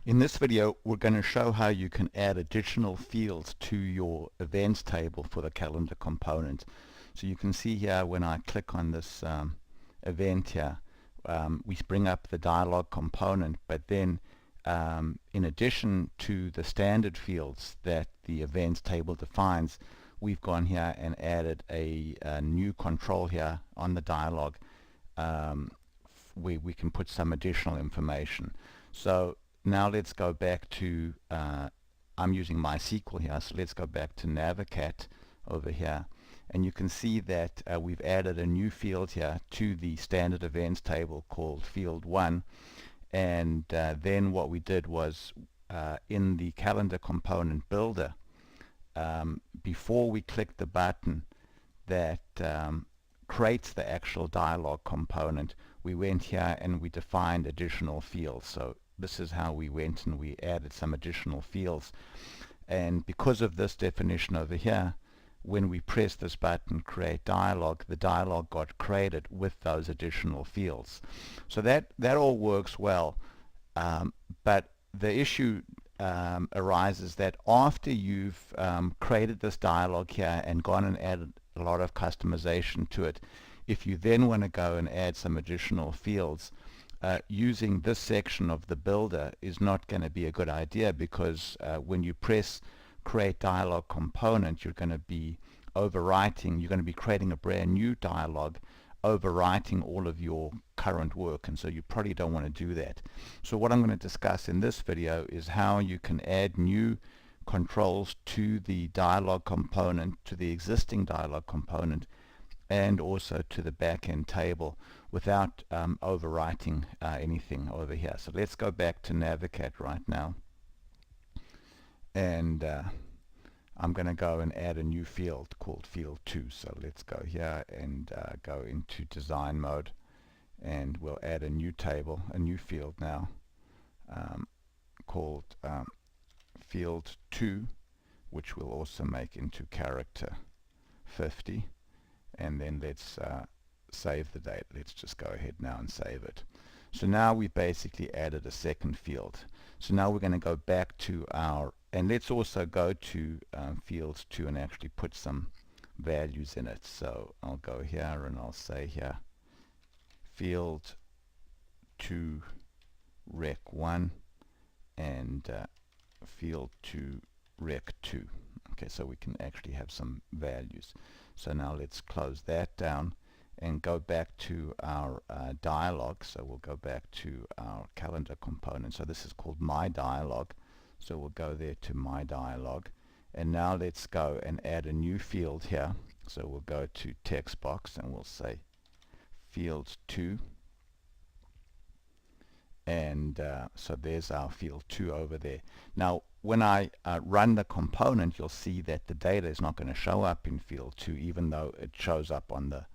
In this video, we're going to show how you can add additional fields to your events table for the calendar component. So you can see here when I click on this event here, we bring up the dialog component, but then in addition to the standard fields that the events table defines, we've gone here and added a new control here on the dialog where we can put some additional information. So now let's go back to, I'm using MySQL here, so let's go back to Navicat over here, and you can see that we've added a new field here to the standard events table called field 1, and then what we did was in the calendar component builder, before we click the button that creates the actual dialog component, we went here and we defined additional fields. So this is how we went and we added some additional fields, and because of this definition over here, when we press this button create dialog, the dialog got created with those additional fields. So that all works well, but the issue arises that after you've created this dialog here and gone and added a lot of customization to it, if you then want to go and add some additional fields, using this section of the builder is not going to be a good idea, because when you press create dialog component, you're going to be overwriting, you're going to be creating a brand new dialog, overwriting all of your current work, and so you probably don't want to do that. So what I'm going to discuss in this video is how you can add new controls to the dialog component, to the existing dialog component, and also to the backend table without overwriting anything over here. So let's go back to Navicat right now, and I'm going to go and add a new field called field 2. So let's go here and go into design mode, and we'll add a new table, a new field now called field 2, which we'll also make into character 50. And then let's save the date. Let's just go ahead now and save it. So now we basically added a second field. So now we're going to go back to our, and let's also go to field 2 and actually put some values in it. So I'll go here and I'll say here field 2 rec 1 and field 2 rec 2. Okay, so we can actually have some values. So now let's close that down and go back to our dialog. So we'll go back to our calendar component. So this is called My Dialog. So we'll go there to My Dialog. And now let's go and add a new field here. So we'll go to text box and we'll say field 2. And so there's our field 2 over there. Now when I run the component, you'll see that the data is not going to show up in field 2, even though it shows up on the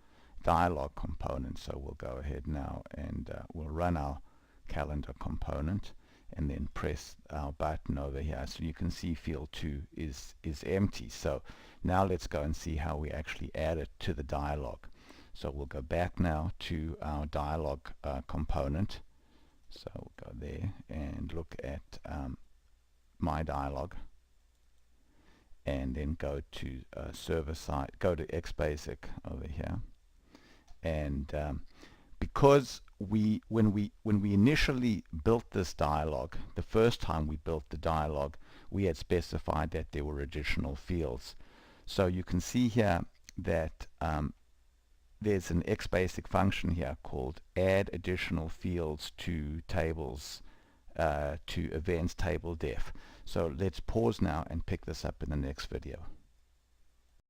dialog component. So we'll go ahead now and we'll run our calendar component and then press our button over here. So you can see field 2 is empty. So now let's go and see how we actually add it to the dialog. So we'll go back now to our dialog component. So we'll go there and look at My Dialog, and then go to server side, go to XBasic over here, and because when we initially built this dialog, the first time we built the dialog, we had specified that there were additional fields. So you can see here that there's an XBasic function here called add additional fields to tables, to events table def. So let's pause now and pick this up in the next video.